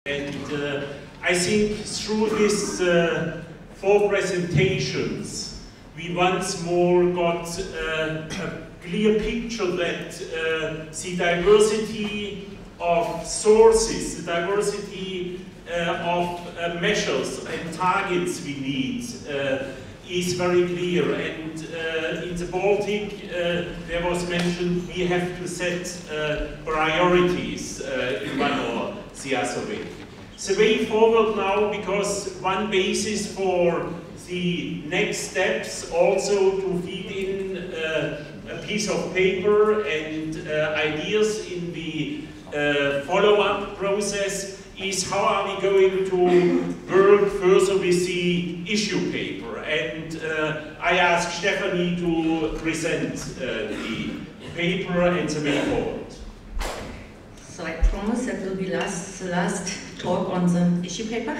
And I think through these 4 presentations, we once more got a clear picture that the diversity of sources, the diversity of measures and targets we need is very clear. And in the Baltic, there was mentioned we have to set priorities in one or the other way. The way forward now, because one basis for the next steps also to feed in a piece of paper and ideas in the follow-up process is how are we going to work further with the issue paper. And I asked Stefanie to present the paper and the way forward. So I promise that will be the last talk on the issue paper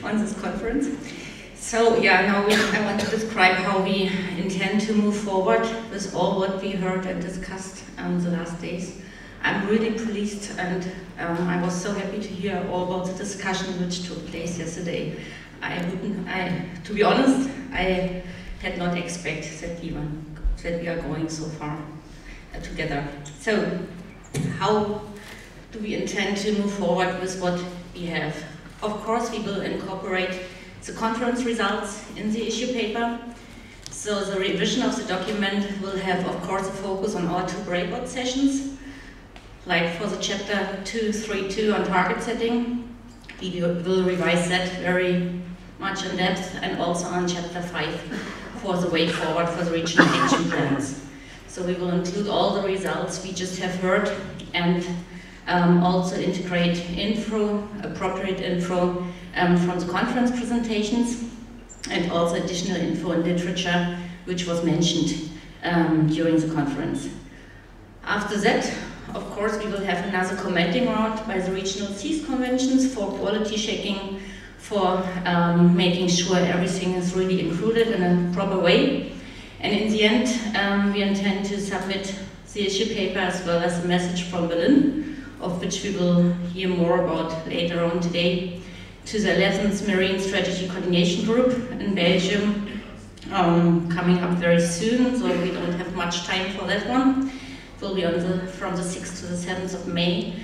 on this conference. So yeah, now I want to describe how we intend to move forward with all what we heard and discussed the last days. I'm really pleased, and I was so happy to hear all about the discussion which took place yesterday. To be honest, I had not expected that we are going so far together. So how do we intend to move forward with what we have? Of course, we will incorporate the conference results in the issue paper. So the revision of the document will have, of course, a focus on our 2 breakout sessions. Like for the chapter 232 on target setting, we will revise that very much in depth, and also on chapter 5 for the way forward for the regional action plans. So we will include all the results we just have heard, and also integrate appropriate info from the conference presentations, and also additional info and literature which was mentioned during the conference. After that, of course, we will have another commenting round by the regional CEAS conventions for quality checking, for making sure everything is really included in a proper way. And in the end, we intend to submit the issue paper as well as a message from Berlin, of which we will hear more about later on today, to the 11th Marine Strategy Coordination Group in Belgium, coming up very soon, so we don't have much time for that one. It will be from the 6th to the 7th of May,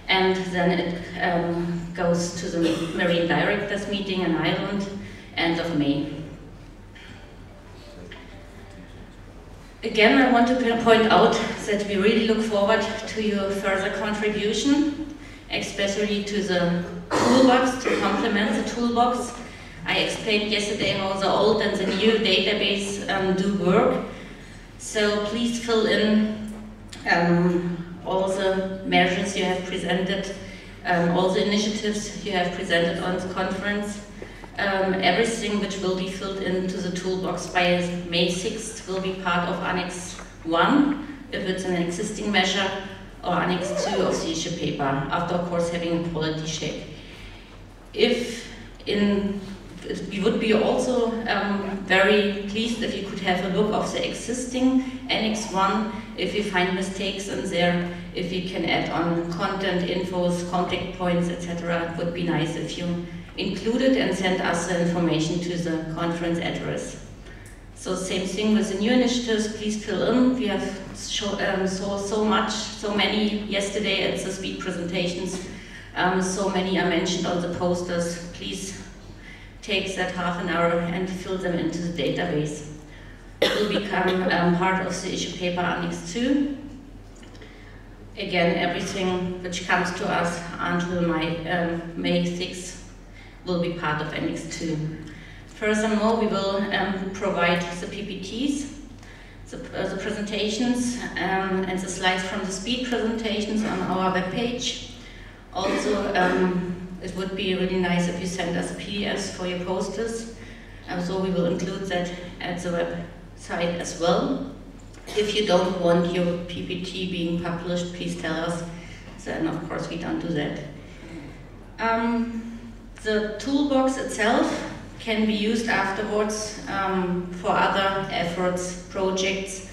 and then it goes to the Marine Directors meeting in Ireland, end of May. Again, I want to point out that we really look forward to your further contribution, especially to the toolbox, to complement the toolbox. I explained yesterday how the old and the new database do work. So please fill in all the measures you have presented, all the initiatives you have presented on the conference. Everything which will be filled into the toolbox by May 6th will be part of Annex 1, if it's an existing measure, or Annex 2 of the issue paper, after of course having a quality check. We would be also very pleased if you could have a look of the existing Annex 1, if you find mistakes in there, if you can add on content, infos, contact points, etc. It would be nice if you include it and send us the information to the conference address. So same thing with the new initiatives, please fill in. We have so many yesterday at the speed presentations. So many are mentioned on the posters. Please take that half an hour and fill them into the database. It will become part of the issue paper Annex 2. Again, everything which comes to us until May 6th will be part of Annex 2. Furthermore, we will provide the PPTs, the presentations, and the slides from the speed presentations on our webpage. Also, it would be really nice if you send us PDFs for your posters. So we will include that at the website as well. If you don't want your PPT being published, please tell us. Then of course we don't do that. The toolbox itself can be used afterwards for other efforts, projects,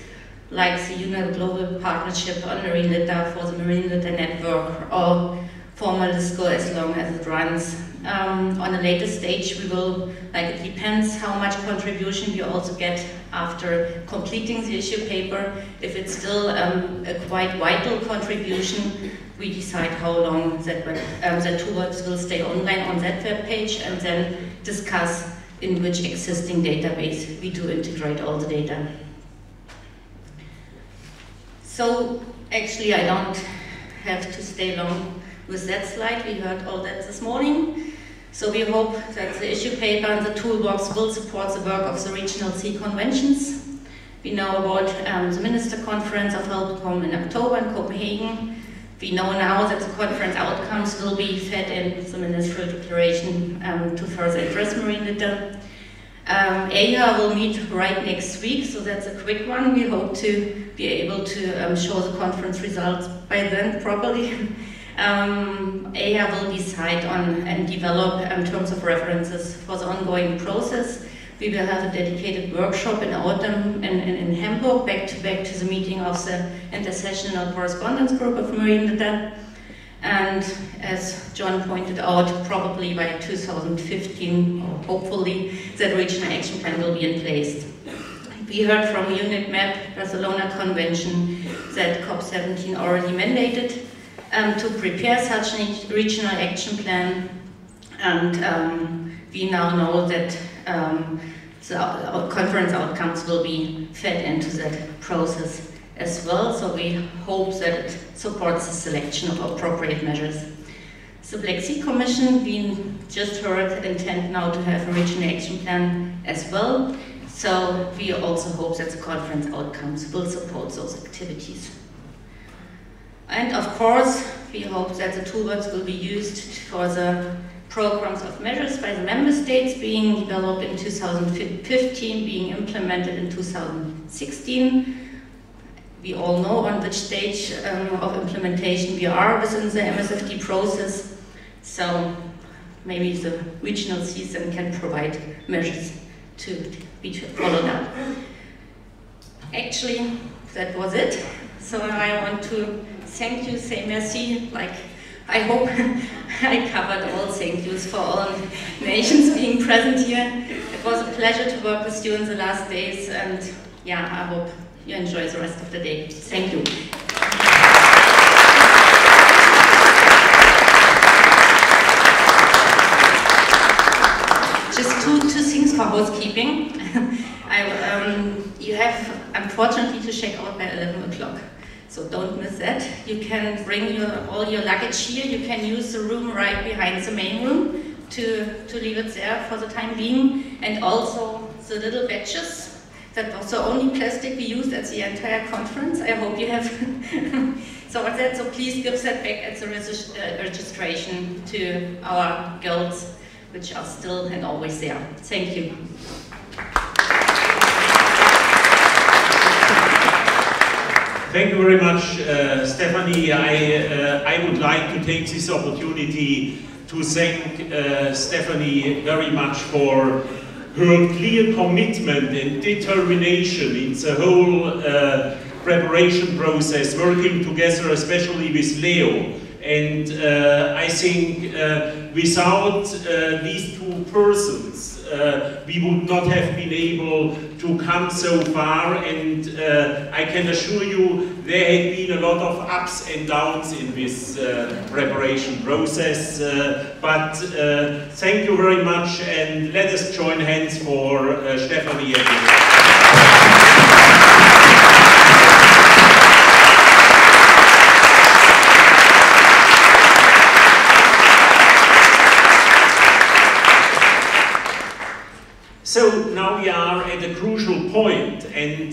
like the UNO Global Partnership on Marine Litter for the Marine Litter Network, or formalists go as long as it runs. On a later stage, we will, it depends how much contribution we also get after completing the issue paper. If it's still a quite vital contribution, we decide how long that toolbox will stay online on that web page, and then discuss in which existing database we do integrate all the data. So actually I don't have to stay long with that slide. We heard all that this morning. So we hope that the issue paper and the toolbox will support the work of the regional sea conventions. We know about the Minister Conference of Helcom in October in Copenhagen. We know now that the conference outcomes will be fed in the ministerial declaration to further address marine litter. EIA will meet right next week, so that's a quick one. We hope to be able to show the conference results by then properly. EIA will decide on and develop terms of references for the ongoing process. We will have a dedicated workshop in autumn in Hamburg, back to the meeting of the Intersessional Correspondence Group of Marine Litter. And as John pointed out, probably by 2015, or hopefully, that regional action plan will be in place. We heard from Unit MAP, Barcelona Convention, that COP17 already mandated to prepare such a regional action plan, and we now know that the conference outcomes will be fed into that process as well, so we hope that it supports the selection of appropriate measures. The Black Sea Commission, we just heard, intend now to have a regional action plan as well, so we also hope that the conference outcomes will support those activities. And of course, we hope that the toolbox will be used for the programs of measures by the member states being developed in 2015, being implemented in 2016. We all know on which stage of implementation we are within the MSFD process, so maybe the regional season can provide measures to be followed up. Actually, that was it. So I want to thank you, say merci, I hope I covered all thank yous for all nations being present here. It was a pleasure to work with you in the last days, and yeah, I hope you enjoy the rest of the day. Thank you. Just two things for housekeeping. You have, unfortunately, to check out by 11 o'clock. So don't miss that. You can bring all your luggage here. You can use the room right behind the main room to leave it there for the time being. And also the little badges. That was the only plastic we used at the entire conference. I hope you have thought that. So please give that back at the registration to our girls, which are still and always there. Thank you. Thank you very much, Stefanie. I would like to take this opportunity to thank Stefanie very much for her clear commitment and determination in the whole preparation process, working together especially with Leo. And I think without these two persons, we would not have been able to come so far, and I can assure you there had been a lot of ups and downs in this preparation process, but thank you very much, and let us join hands for Stefanie and So now we are at a crucial point, and